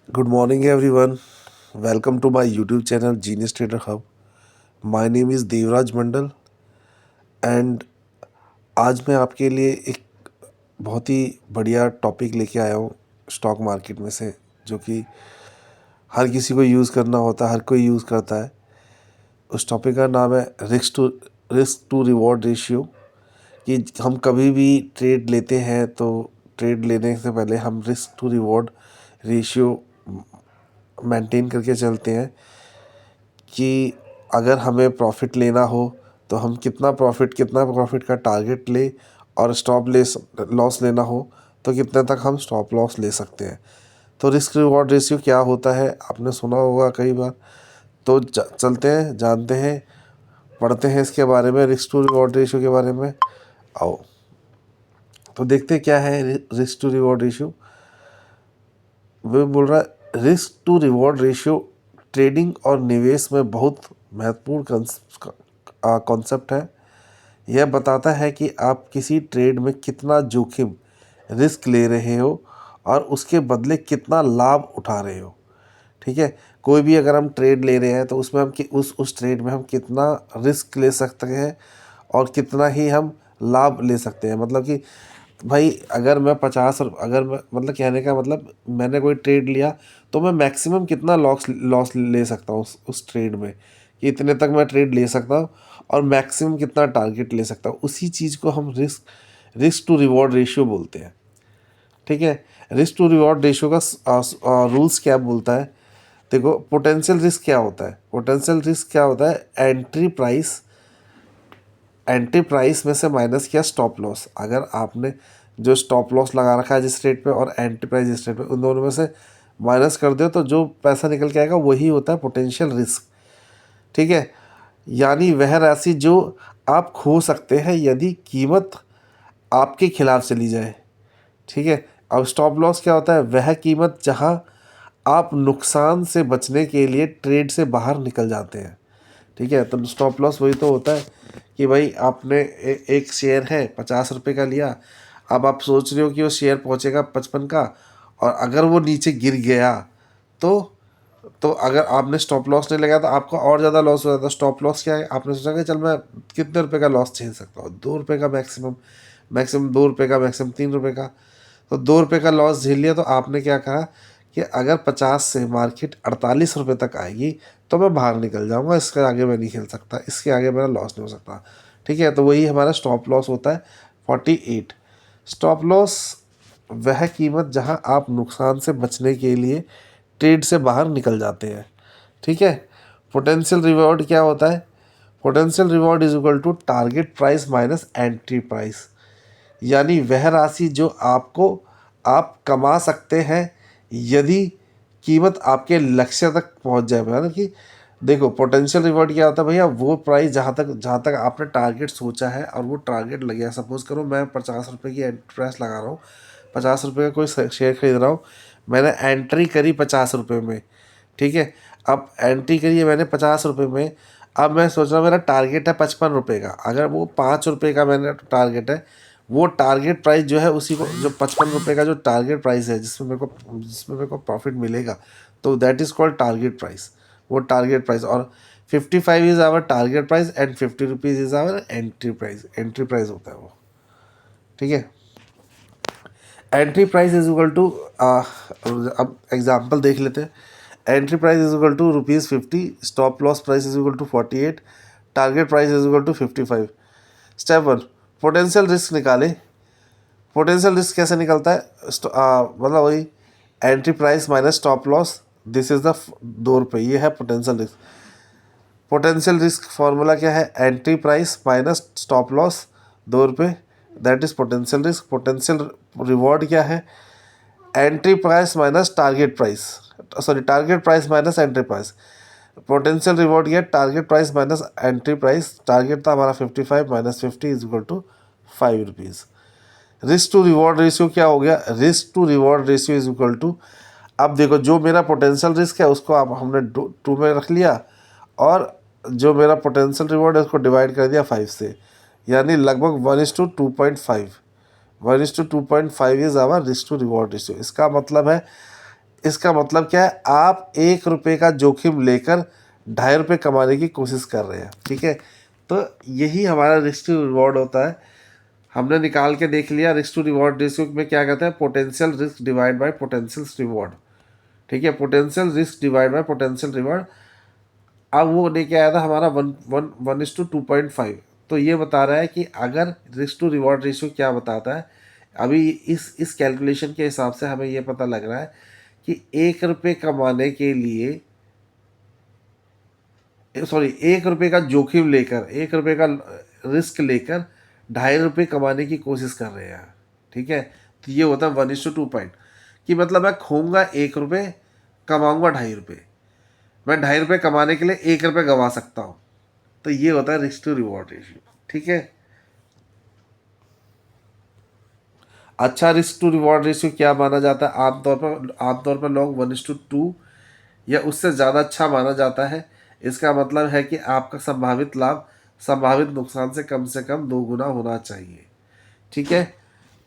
Good morning, everyone. Welcome to my YouTube channel, Genius Trader Hub. My name is Devraj Mandal and आज मैं आपके लिए एक बहुत ही बढ़िया टॉपिक लेके आया हूँ स्टॉक मार्केट में से, जो कि हर किसी को यूज़ करना होता है, हर कोई यूज़ करता है। उस टॉपिक का नाम है रिस्क टू रिवॉर्ड रेशियो। कि हम कभी भी ट्रेड लेते हैं तो ट्रेड लेने से पहले हम risk to reward ratio maintain करके चलते हैं कि अगर हमें प्रॉफिट लेना हो तो हम कितना प्रॉफिट का टारगेट ले, और स्टॉप लॉस लेना हो तो कितने तक हम स्टॉप लॉस ले सकते हैं। तो रिस्क रिवॉर्ड रेशियो क्या होता है आपने सुना होगा कई बार। तो चलते हैं, जानते हैं, पढ़ते हैं इसके बारे में, रिस्क टू रिवॉर्ड रेशियो के बारे में। आओ तो देखते हैं क्या है रिस्क टू रिवॉर्ड रेशियो। वो बोल रहा है risk to reward ratio trading और निवेश में बहुत महत्वपूर्ण कॉन्सेप्ट है। यह बताता है कि आप किसी ट्रेड में कितना जोखिम रिस्क ले रहे हो और उसके बदले कितना लाभ उठा रहे हो। ठीक है, कोई भी अगर हम ट्रेड ले रहे हैं तो उसमें हम उस ट्रेड में हम कितना रिस्क ले सकते हैं और कितना ही हम लाभ ले सकते हैं। मतलब कि भाई अगर मैं अगर मैं मतलब कहने का मतलब मैंने कोई ट्रेड लिया तो मैं मैक्सिमम कितना लॉस लॉस ले सकता हूँ उस ट्रेड में, कि इतने तक मैं ट्रेड ले सकता हूँ और मैक्सिमम कितना टारगेट ले सकता हूँ। उसी चीज़ को हम रिस्क टू रिवॉर्ड रेशियो बोलते हैं। ठीक है, रिस्क टू रिवॉर्ड रेशियो का रूल्स क्या बोलता है। देखो, पोटेंशियल रिस्क क्या होता है। पोटेंशियल रिस्क क्या होता है, एंट्री प्राइस में से माइनस किया स्टॉप लॉस। अगर आपने जो स्टॉप लॉस लगा रखा है जिस रेट पे और एंट्री प्राइस जिस रेट पे, उन दोनों में से माइनस कर दो तो जो पैसा निकल के आएगा वही होता है पोटेंशियल रिस्क। ठीक है, यानी वह राशि जो आप खो सकते हैं यदि कीमत आपके खिलाफ चली जाए। ठीक है, अब स्टॉप लॉस क्या होता है, वह कीमत जहां आप नुकसान से बचने के लिए ट्रेड से बाहर निकल जाते हैं। ठीक है, तो स्टॉप लॉस वही तो होता है कि भाई आपने एक शेयर है 50 रुपये का लिया। अब आप सोच रहे हो कि वो शेयर पहुंचेगा 55 का, और अगर वो नीचे गिर गया तो अगर आपने स्टॉप लॉस नहीं लगाया तो आपका और ज़्यादा लॉस हो जाता है। स्टॉप लॉस क्या है, आपने सोचा कि चल मैं कितने रुपए का लॉस झेल सकता हूँ, 2 रुपये का मैक्सिमम, 2 रुपये का मैक्सिमम, 3 रुपये का। तो 2 रुपये का लॉस झेल लिया तो आपने क्या कहा कि अगर 50 से मार्केट 48 रुपये तक आएगी तो मैं बाहर निकल जाऊंगा, इसके आगे मैं नहीं खेल सकता, इसके आगे मेरा लॉस नहीं हो सकता। ठीक है, तो वही हमारा स्टॉप लॉस होता है 48। स्टॉप लॉस वह कीमत जहां आप नुकसान से बचने के लिए ट्रेड से बाहर निकल जाते हैं। ठीक है, पोटेंशियल रिवॉर्ड क्या होता है, potential reward is equal to target price minus entry price. यानी वह राशि जो आप कमा सकते हैं यदि कीमत आपके लक्ष्य तक पहुंच जाए। मतलब कि देखो, पोटेंशियल रिवॉर्ड क्या होता है भैया, वो प्राइस जहाँ तक आपने टारगेट सोचा है और वो टारगेट लग गया। सपोज करो मैं 50 रुपये की एंट्री प्राइस लगा रहा हूँ, 50 रुपये का कोई शेयर खरीद रहा हूँ, मैंने एंट्री करी 50 रुपये में। ठीक है, अब एंट्री करी है मैंने 50 रुपये में। अब मैं सोच रहा हूँ मेरा टारगेट है 55 रुपये का। अगर वो 5 रुपये का मैंने टारगेट है, वो टारगेट प्राइस जो है उसी को, जो 55 रुपये का जो टारगेट प्राइस है जिसमें मेरे को प्रॉफिट मिलेगा, तो that is called target price. वो टारगेट प्राइस, और 55 is our target price and 50 rupees is our entry price होता है वो। ठीक है, entry price is equal to, अब एग्जांपल देख लेते हैं। Entry price is equal to ₹50, stop loss price is equal to 48, target price is equal to 55। Step 1, potential risk निकाले। पोटेंशियल रिस्क कैसे निकलता है, मतलब वही entry price minus stop loss, this is the 2 रुपये, ये है potential risk. Potential risk formula क्या है, entry price minus stop loss 2 रुपये, that is potential risk. Potential reward क्या है, entry price minus target price, sorry target price minus entry price. Potential reward क्या है, target price minus entry price. Target था हमारा 55 माइनस 50 is equal to 5 rupees. Risk to reward ratio क्या हो गया, risk to reward ratio is equal to, अब देखो जो मेरा पोटेंशियल रिस्क है उसको आप हमने 2 में रख लिया, और जो मेरा पोटेंशियल रिवॉर्ड है उसको डिवाइड कर दिया 5 से, यानी लगभग 1:2.5। 1:2.5 is our risk to reward ratio. इसका मतलब है इसका मतलब क्या है, आप 1 रुपये का जोखिम लेकर 2.5 रुपये कमाने की कोशिश कर रहे हैं। ठीक है, तो यही हमारा रिस्क टू रिवॉर्ड होता है। हमने निकाल के देख लिया रिस्क टू रिवॉर्ड रेशियो में क्या कहते हैं, potential risk divide by potential reward. ठीक है, potential risk divide by potential reward. अब वो लेके आया था हमारा 1:2.5। तो ये बता रहा है कि अगर रिस्क टू रिवॉर्ड रेशियो क्या बताता है, अभी इस कैलकुलेशन के हिसाब से हमें ये पता लग रहा है कि 1 रुपये कमाने के लिए, सॉरी 1 रुपये का जोखिम लेकर, 1 रुपये का रिस्क लेकर 2.5 रुपये कमाने की कोशिश कर रहे हैं। ठीक है, तो ये होता है 1:2 कि मतलब मैं खोऊंगा 1 रुपये, कमाऊंगा 2.5 रुपये। मैं 2.5 रुपये कमाने के लिए 1 रुपये गंवा सकता हूँ। तो ये होता है रिस्क टू रिवॉर्ड रेशियो। ठीक है, अच्छा रिस्क टू रिवॉर्ड रेशियो क्या माना जाता है, आमतौर पर लोग 1:2 या उससे ज़्यादा अच्छा माना जाता है। इसका मतलब है कि आपका संभावित लाभ संभावित नुकसान से कम 2 गुना होना चाहिए। ठीक है,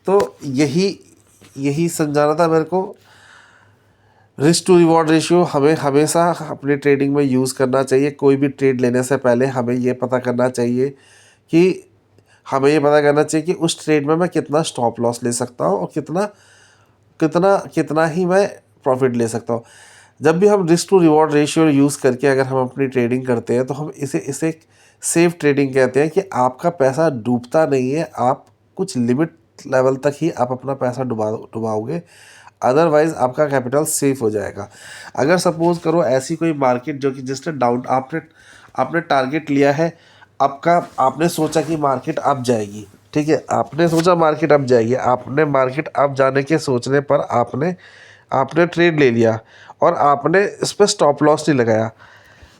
तो यही समझाना था मेरे को। रिस्क टू रिवॉर्ड रेशियो हमें हमेशा अपने ट्रेडिंग में यूज़ करना चाहिए। कोई भी ट्रेड लेने से पहले हमें ये पता करना चाहिए कि उस ट्रेड में मैं कितना स्टॉप लॉस ले सकता हूँ और कितना कितना कितना ही मैं प्रॉफिट ले सकता हूँ। जब भी हम risk to reward ratio use करके अगर हम अपनी ट्रेडिंग करते हैं तो हम इसे सेफ ट्रेडिंग कहते हैं कि आपका पैसा डूबता नहीं है। आप कुछ लिमिट लेवल तक ही आप अपना पैसा डुबाओगे, अदरवाइज़ आपका कैपिटल सेफ हो जाएगा। अगर सपोज़ करो ऐसी कोई मार्केट जो कि जिसने डाउन आपने टारगेट लिया है, आपने सोचा कि मार्केट अप जाएगी। ठीक है, आपने सोचा मार्केट अप जाएगी, आपने मार्केट अप जाने के सोचने पर आपने ट्रेड ले लिया और आपने इस पर स्टॉप लॉस नहीं लगाया।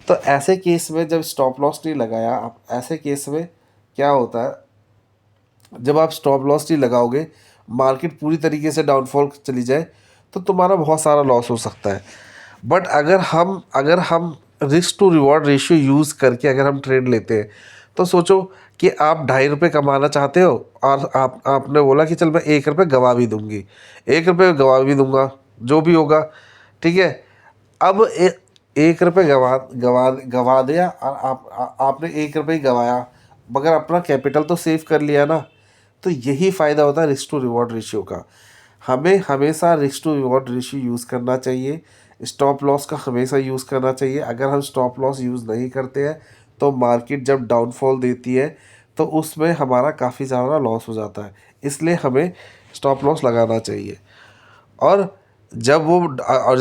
तो ऐसे केस में जब स्टॉप लॉस नहीं लगाया, आप ऐसे केस में क्या होता है, जब आप स्टॉप लॉस नहीं लगाओगे, मार्केट पूरी तरीके से डाउनफॉल चली जाए तो तुम्हारा बहुत सारा लॉस हो सकता है। बट अगर हम risk to reward ratio use करके अगर हम ट्रेड लेते हैं, तो सोचो कि आप 2.5 रुपये कमाना चाहते हो और आपने बोला कि चल मैं 1 रुपये गंवा भी दूंगी, 1 रुपये गंवा भी दूंगा, जो भी होगा। ठीक है, अब 1 रुपये गंवा दिया और आपने 1 रुपये ही गंवाया, मगर अपना कैपिटल तो सेव कर लिया ना। तो यही फ़ायदा होता है रिस्क टू रिवॉर्ड रेशियो का। हमें हमेशा risk to reward ratio use करना चाहिए, स्टॉप लॉस का हमेशा यूज़ करना चाहिए। अगर हम स्टॉप लॉस यूज़ नहीं करते हैं तो मार्केट जब डाउनफॉल देती है तो उसमें हमारा काफ़ी ज़्यादा लॉस हो जाता है। इसलिए हमें स्टॉप लॉस लगाना चाहिए। और जब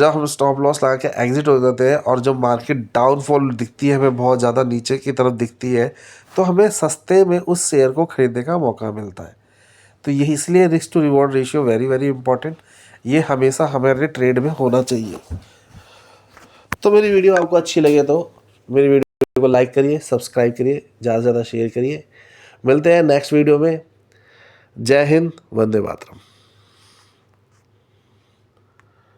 हम स्टॉप लॉस लगा के एग्ज़िट हो जाते हैं और जब मार्केट डाउनफॉल दिखती है, हमें बहुत ज़्यादा नीचे की तरफ दिखती है, तो हमें सस्ते में उस शेयर को ख़रीदने का मौका मिलता है। तो यही इसलिए risk to reward ratio very very important, ये हमेशा हमारे ट्रेड में होना चाहिए। तो मेरी वीडियो आपको अच्छी लगे तो मेरी वीडियो को लाइक करिए, सब्सक्राइब करिए, ज़्यादा से ज़्यादा शेयर करिए। मिलते हैं नेक्स्ट वीडियो में। जय हिंद, वंदे मातरम।